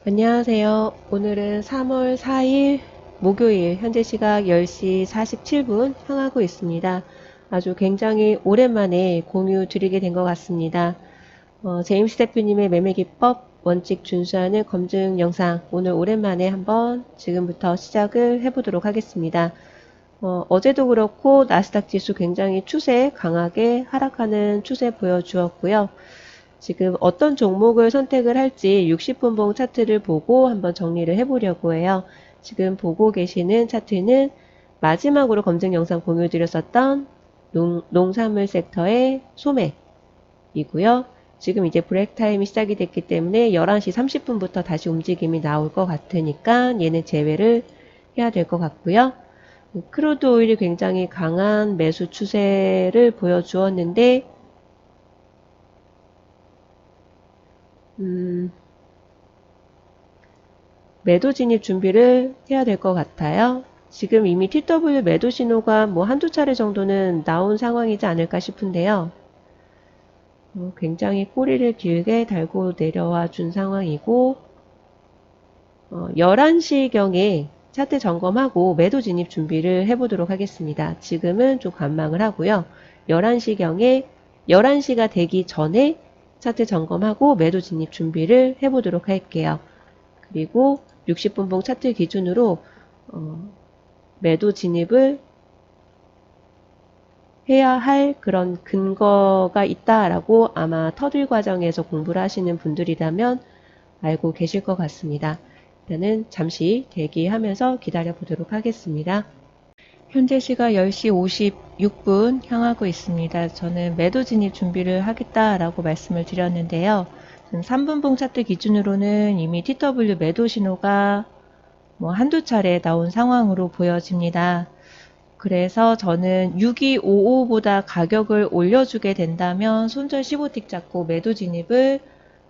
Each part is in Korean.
안녕하세요. 오늘은 3월 4일 목요일 현재 시각 10시 47분 향하고 있습니다. 아주 굉장히 오랜만에 공유 드리게 된 것 같습니다. 제임스 대표님의 매매기법 원칙 준수하는 검증 영상 오늘 오랜만에 한번 지금부터 시작을 해보도록 하겠습니다. 어제도 그렇고 나스닥 지수 굉장히 추세 강하게 하락하는 추세 보여주었고요. 지금 어떤 종목을 선택을 할지 60분봉 차트를 보고 한번 정리를 해보려고 해요. 지금 보고 계시는 차트는 마지막으로 검증 영상 공유 드렸었던 농산물 섹터의 소매이고요. 지금 이제 브레이크 타임이 시작이 됐기 때문에 11시 30분부터 다시 움직임이 나올 것 같으니까 얘는 제외를 해야 될 것 같고요. 크루드 오일이 굉장히 강한 매수 추세를 보여주었는데 매도 진입 준비를 해야 될 것 같아요. 지금 이미 TW 매도 신호가 뭐 한두 차례 정도는 나온 상황이지 않을까 싶은데요. 굉장히 꼬리를 길게 달고 내려와 준 상황이고 11시경에 차트 점검하고 매도 진입 준비를 해보도록 하겠습니다. 지금은 좀 관망을 하고요. 11시경에 11시가 되기 전에 차트 점검하고 매도 진입 준비를 해보도록 할게요. 그리고 60분봉 차트 기준으로 매도 진입을 해야 할 그런 근거가 있다라고 아마 터들 과정에서 공부를 하시는 분들이라면 알고 계실 것 같습니다. 일단은 잠시 대기하면서 기다려 보도록 하겠습니다. 현재 시각 10시 56분 향하고 있습니다. 저는 매도 진입 준비를 하겠다라고 말씀을 드렸는데요. 3분봉 차트 기준으로는 이미 TW 매도 신호가 뭐 한두 차례 나온 상황으로 보여집니다. 그래서 저는 6255보다 가격을 올려주게 된다면 손절 15틱 잡고 매도 진입을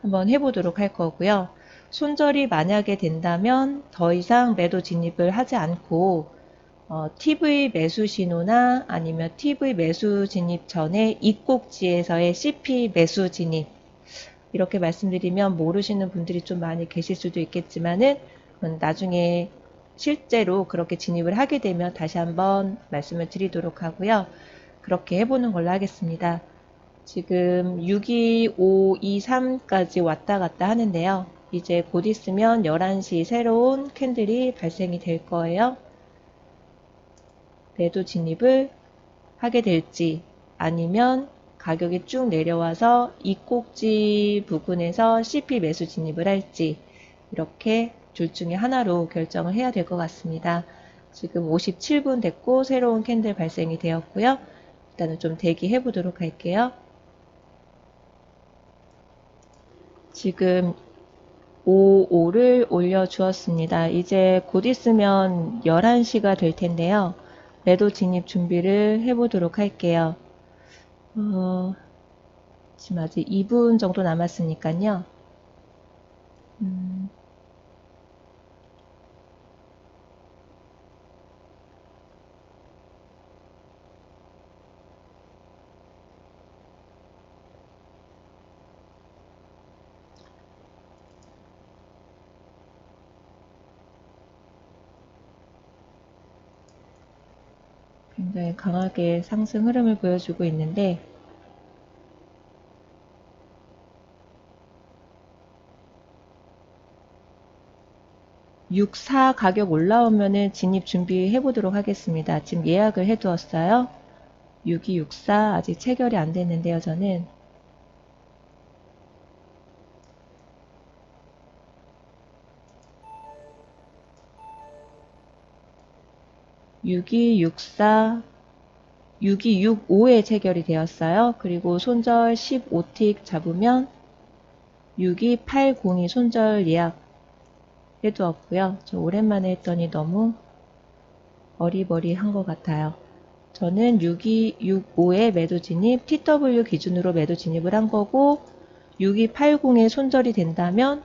한번 해보도록 할 거고요. 손절이 만약에 된다면 더 이상 매도 진입을 하지 않고 TV 매수 신호나 아니면 TV 매수 진입 전에 입곡지에서의 CP 매수 진입 이렇게 말씀드리면 모르시는 분들이 좀 많이 계실 수도 있겠지만은 나중에 실제로 그렇게 진입을 하게 되면 다시 한번 말씀을 드리도록 하고요. 그렇게 해보는 걸로 하겠습니다. 지금 62523까지 왔다 갔다 하는데요. 이제 곧 있으면 11시 새로운 캔들이 발생이 될 거예요. 매도 진입을 하게 될지 아니면 가격이 쭉 내려와서 이 꼭지 부근에서 CP 매수 진입을 할지 이렇게 둘 중에 하나로 결정을 해야 될 것 같습니다. 지금 57분 됐고 새로운 캔들 발생이 되었고요. 일단은 좀 대기해 보도록 할게요. 지금 55를 올려주었습니다. 이제 곧 있으면 11시가 될 텐데요. 매도 진입 준비를 해보도록 할게요. 지금 아직 2분 정도 남았으니까요. 굉장히 강하게 상승 흐름을 보여주고 있는데 64 가격 올라오면은 진입 준비해 보도록 하겠습니다. 지금 예약을 해 두었어요. 6264 아직 체결이 안 됐는데요. 저는 6264 6265에 체결이 되었어요. 그리고 손절 15틱 잡으면 6280이 손절 예약 해두었고요. 저 오랜만에 했더니 너무 어리버리한 것 같아요. 저는 6265에 매도 진입, TW 기준으로 매도 진입을 한 거고 6280에 손절이 된다면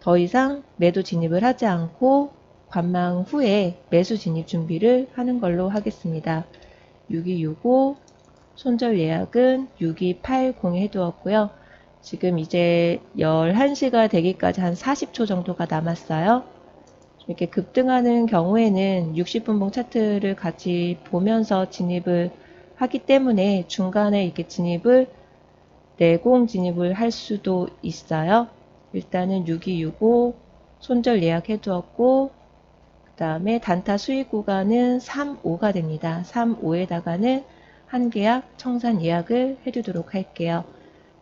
더 이상 매도 진입을 하지 않고 관망 후에 매수 진입 준비를 하는 걸로 하겠습니다. 6265 손절 예약은 6280에 해두었고요. 지금 이제 11시가 되기까지 한 40초 정도가 남았어요. 이렇게 급등하는 경우에는 60분봉 차트를 같이 보면서 진입을 하기 때문에 중간에 이렇게 내공 진입을 할 수도 있어요. 일단은 6265 손절 예약해 두었고, 그 다음에 단타 수익 구간은 35가 됩니다. 35에다가는 한 계약 청산 예약을 해두도록 할게요.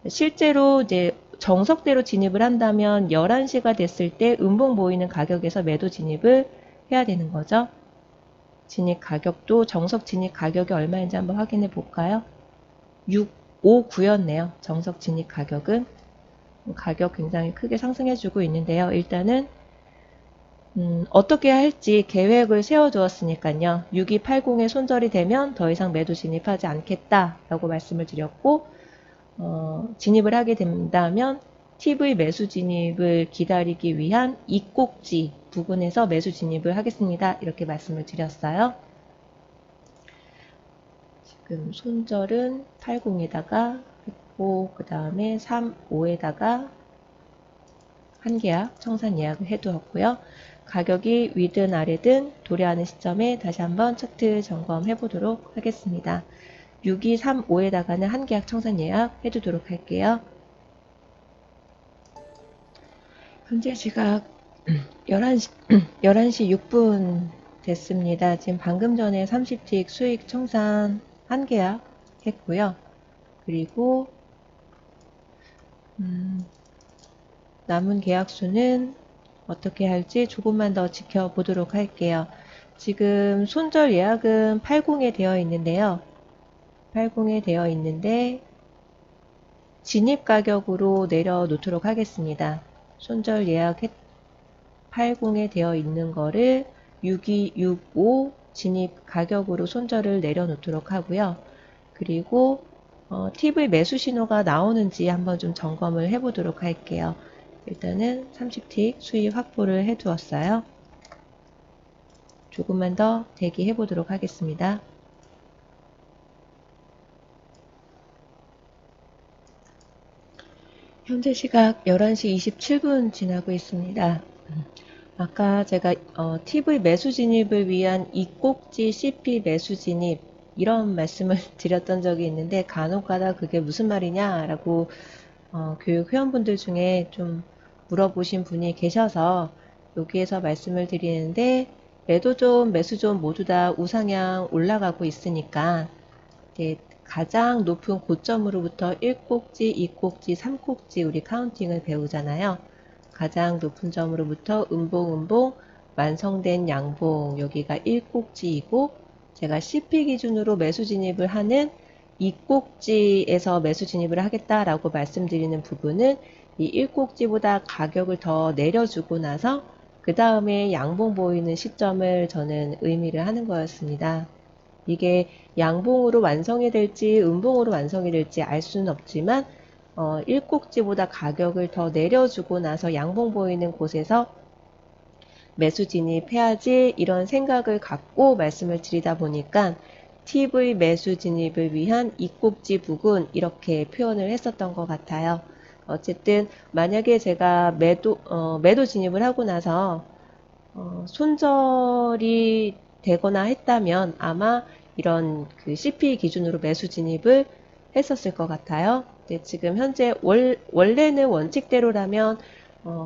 실제로 이제 정석대로 진입을 한다면 11시가 됐을 때 음봉 보이는 가격에서 매도 진입을 해야 되는 거죠. 진입 가격도 정석 진입 가격이 얼마인지 한번 확인해 볼까요? 659였네요. 정석 진입 가격은. 가격 굉장히 크게 상승해 주고 있는데요. 일단은 어떻게 할지 계획을 세워 두었으니까요. 6280에 손절이 되면 더 이상 매도 진입하지 않겠다라고 말씀을 드렸고, 진입을 하게 된다면 TV 매수 진입을 기다리기 위한 이 꼭지 부분에서 매수 진입을 하겠습니다. 이렇게 말씀을 드렸어요. 지금 손절은 80에다가 했고, 그 다음에 35에다가 한 계약 청산 예약을 해두었고요. 가격이 위든 아래든 도래하는 시점에 다시 한번 차트 점검해 보도록 하겠습니다. 6235에다가는 한 계약 청산 예약 해두도록 할게요. 현재 시각 11시 6분 됐습니다. 지금 방금 전에 30틱 수익 청산 한 계약 했고요. 그리고 남은 계약수는 어떻게 할지 조금만 더 지켜보도록 할게요. 지금 손절 예약은 80에 되어 있는데요. 80에 되어 있는데 진입 가격으로 내려놓도록 하겠습니다. 손절 예약 80에 되어 있는 거를 6265 진입 가격으로 손절을 내려놓도록 하고요. 그리고 TV 매수 신호가 나오는지 한번 좀 점검을 해보도록 할게요. 일단은 30틱 수익 확보를 해 두었어요. 조금만 더 대기해 보도록 하겠습니다. 현재 시각 11시 27분 지나고 있습니다. 아까 제가 TV 매수 진입을 위한 이 꼭지 CP 매수 진입 이런 말씀을 드렸던 적이 있는데 간혹가다 그게 무슨 말이냐 라고 교육 회원분들 중에 좀 물어보신 분이 계셔서 여기에서 말씀을 드리는데 매도존, 매수존 모두 다 우상향 올라가고 있으니까 이제 가장 높은 고점으로부터 1꼭지, 2꼭지, 3꼭지 우리 카운팅을 배우잖아요. 가장 높은 점으로부터 음봉, 완성된 양봉 여기가 1꼭지이고 제가 CP 기준으로 매수 진입을 하는 이 꼭지에서 매수 진입을 하겠다라고 말씀드리는 부분은 이 1꼭지보다 가격을 더 내려주고 나서 그 다음에 양봉 보이는 시점을 저는 의미를 하는 거였습니다. 이게 양봉으로 완성이 될지 음봉으로 완성이 될지 알 수는 없지만 1꼭지보다 가격을 더 내려주고 나서 양봉 보이는 곳에서 매수 진입해야지 이런 생각을 갖고 말씀을 드리다 보니까 TV 매수 진입을 위한 이 꼭지 부근 이렇게 표현을 했었던 것 같아요. 어쨌든 만약에 제가 매도 진입을 하고 나서 손절이 되거나 했다면 아마 이런 그 CP 기준으로 매수 진입을 했었을 것 같아요. 근데 지금 현재 원래는 원칙대로라면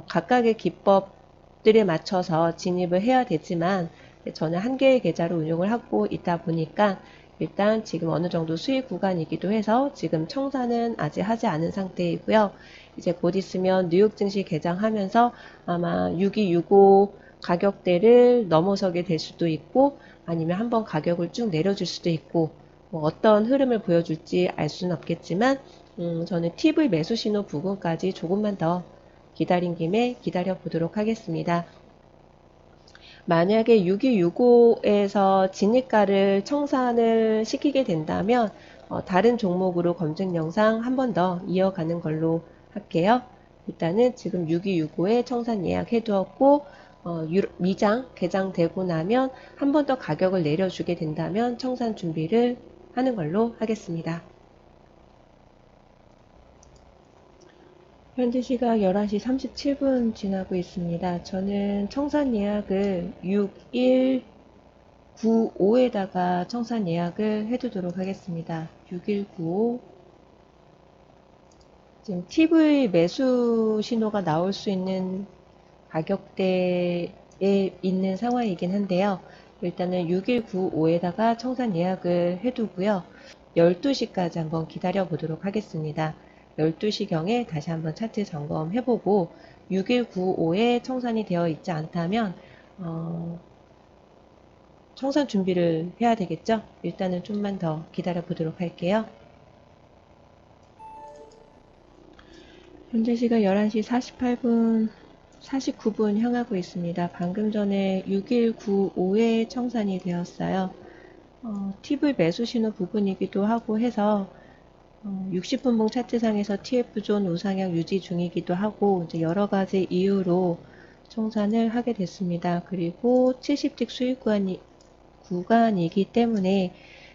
각각의 기법들에 맞춰서 진입을 해야 되지만 저는 한 개의 계좌로 운용을 하고 있다 보니까 일단 지금 어느 정도 수익 구간이기도 해서 지금 청산은 아직 하지 않은 상태이고요. 이제 곧 있으면 뉴욕 증시 개장하면서 아마 6265 가격대를 넘어서게 될 수도 있고 아니면 한번 가격을 쭉 내려줄 수도 있고 뭐 어떤 흐름을 보여줄지 알 수는 없겠지만 저는 TV 매수 신호 부근까지 조금만 더 기다린 김에 기다려 보도록 하겠습니다. 만약에 6265에서 진입가를 청산을 시키게 된다면 다른 종목으로 검증 영상 한 번 더 이어가는 걸로 할게요. 일단은 지금 6265에 청산 예약해 두었고 미장 개장되고 나면 한 번 더 가격을 내려주게 된다면 청산 준비를 하는 걸로 하겠습니다. 현재 시각 11시 37분 지나고 있습니다. 저는 청산 예약을 6195에다가 청산 예약을 해두도록 하겠습니다. 6195. 지금 TV 매수 신호가 나올 수 있는 가격대에 있는 상황이긴 한데요. 일단은 6195에다가 청산 예약을 해두고요. 12시까지 한번 기다려 보도록 하겠습니다. 12시경에 다시 한번 차트 점검해보고 6195에 청산이 되어 있지 않다면 청산 준비를 해야 되겠죠. 일단은 좀만 더 기다려 보도록 할게요. 현재 시각 11시 48분 49분 향하고 있습니다. 방금 전에 6195에 청산이 되었어요. TV 매수 신호 부분이기도 하고 해서 60분봉 차트상에서 TF존 우상향 유지 중이기도 하고 이제 여러 가지 이유로 청산을 하게 됐습니다. 그리고 70틱 수익 구간이기 때문에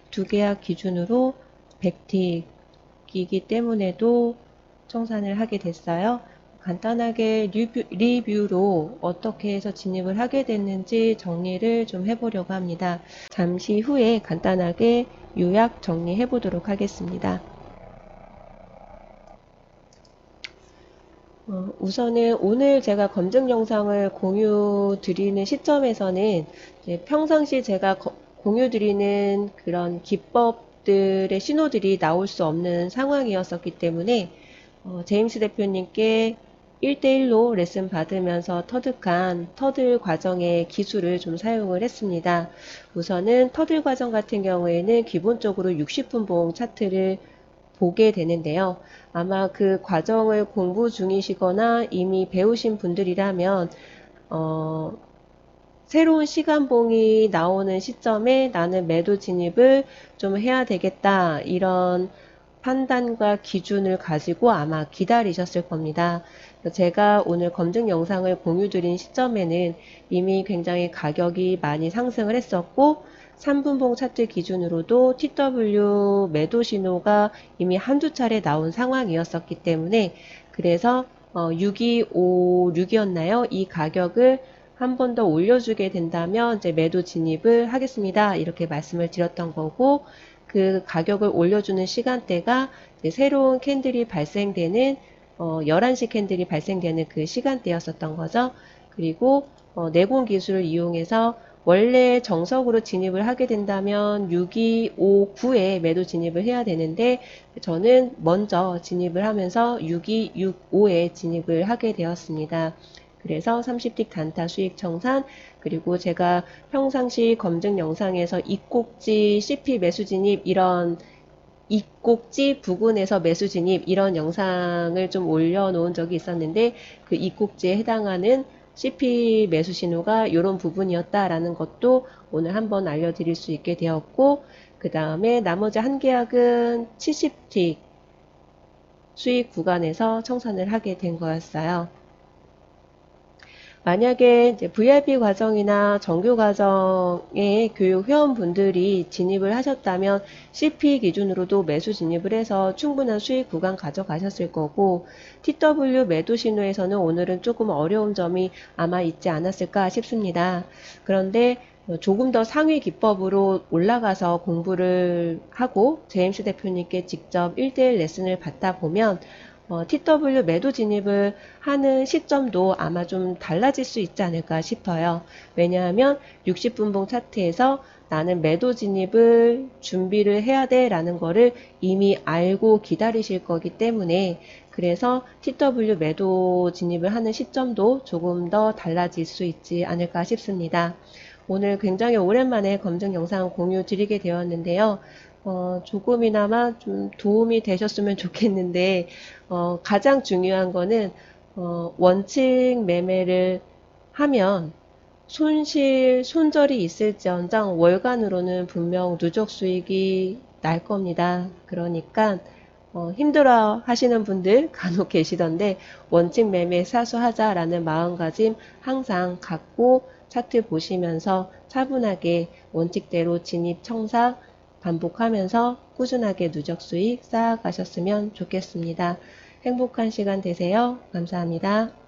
두 계약 기준으로 100틱이기 때문에도 청산을 하게 됐어요. 간단하게 리뷰로 어떻게 해서 진입을 하게 됐는지 정리를 좀 해보려고 합니다. 잠시 후에 간단하게 요약 정리해 보도록 하겠습니다. 우선은 오늘 제가 검증 영상을 공유 드리는 시점에서는 평상시 제가 공유 드리는 그런 기법들의 신호들이 나올 수 없는 상황이었었기 때문에 제임스 대표님께 1대1로 레슨 받으면서 터득한 터들 과정의 기술을 좀 사용을 했습니다. 우선은 터들 과정 같은 경우에는 기본적으로 60분봉 차트를 보게 되는데요. 아마 그 과정을 공부 중이시거나 이미 배우신 분들이라면 새로운 시간봉이 나오는 시점에 나는 매도 진입을 좀 해야 되겠다, 이런 판단과 기준을 가지고 아마 기다리셨을 겁니다. 제가 오늘 검증 영상을 공유 드린 시점에는 이미 굉장히 가격이 많이 상승을 했었고 3분봉 차트 기준으로도 TW 매도 신호가 이미 한두 차례 나온 상황이었었기 때문에, 그래서 6256이었나요? 이 가격을 한 번 더 올려주게 된다면 이제 매도 진입을 하겠습니다, 이렇게 말씀을 드렸던 거고, 그 가격을 올려주는 시간대가 새로운 캔들이 발생되는 11시 캔들이 발생되는 그 시간대였었던 거죠. 그리고 내공 기술을 이용해서 원래 정석으로 진입을 하게 된다면 6259에 매도 진입을 해야 되는데 저는 먼저 진입을 하면서 6265에 진입을 하게 되었습니다. 그래서 30틱 단타 수익 청산, 그리고 제가 평상시 검증 영상에서 이꼭지 CP 매수 진입, 이런 이꼭지 부근에서 매수 진입, 이런 영상을 좀 올려놓은 적이 있었는데 그 이꼭지에 해당하는 CP 매수 신호가 이런 부분이었다라는 것도 오늘 한번 알려드릴 수 있게 되었고, 그 다음에 나머지 한 계약은 70틱 수익 구간에서 청산을 하게 된 거였어요. 만약에 이제 VIP 과정이나 정규 과정의 교육 회원분들이 진입을 하셨다면 CP 기준으로도 매수 진입을 해서 충분한 수익 구간 가져가셨을 거고, TW 매도 신호에서는 오늘은 조금 어려운 점이 아마 있지 않았을까 싶습니다. 그런데 조금 더 상위 기법으로 올라가서 공부를 하고 제임스 대표님께 직접 1대1 레슨을 받다 보면 TW 매도 진입을 하는 시점도 아마 좀 달라질 수 있지 않을까 싶어요. 왜냐하면 60분봉 차트에서 나는 매도 진입을 준비를 해야 돼 라는 거를 이미 알고 기다리실 거기 때문에, 그래서 TW 매도 진입을 하는 시점도 조금 더 달라질 수 있지 않을까 싶습니다. 오늘 굉장히 오랜만에 검증 영상 공유 드리게 되었는데요. 조금이나마 좀 도움이 되셨으면 좋겠는데, 가장 중요한 거는, 원칙 매매를 하면 손절이 있을지언정 월간으로는 분명 누적 수익이 날 겁니다. 그러니까, 힘들어 하시는 분들 간혹 계시던데, 원칙 매매 사수하자라는 마음가짐 항상 갖고 차트 보시면서 차분하게 원칙대로 진입 청산 반복하면서 꾸준하게 누적 수익 쌓아가셨으면 좋겠습니다. 행복한 시간 되세요. 감사합니다.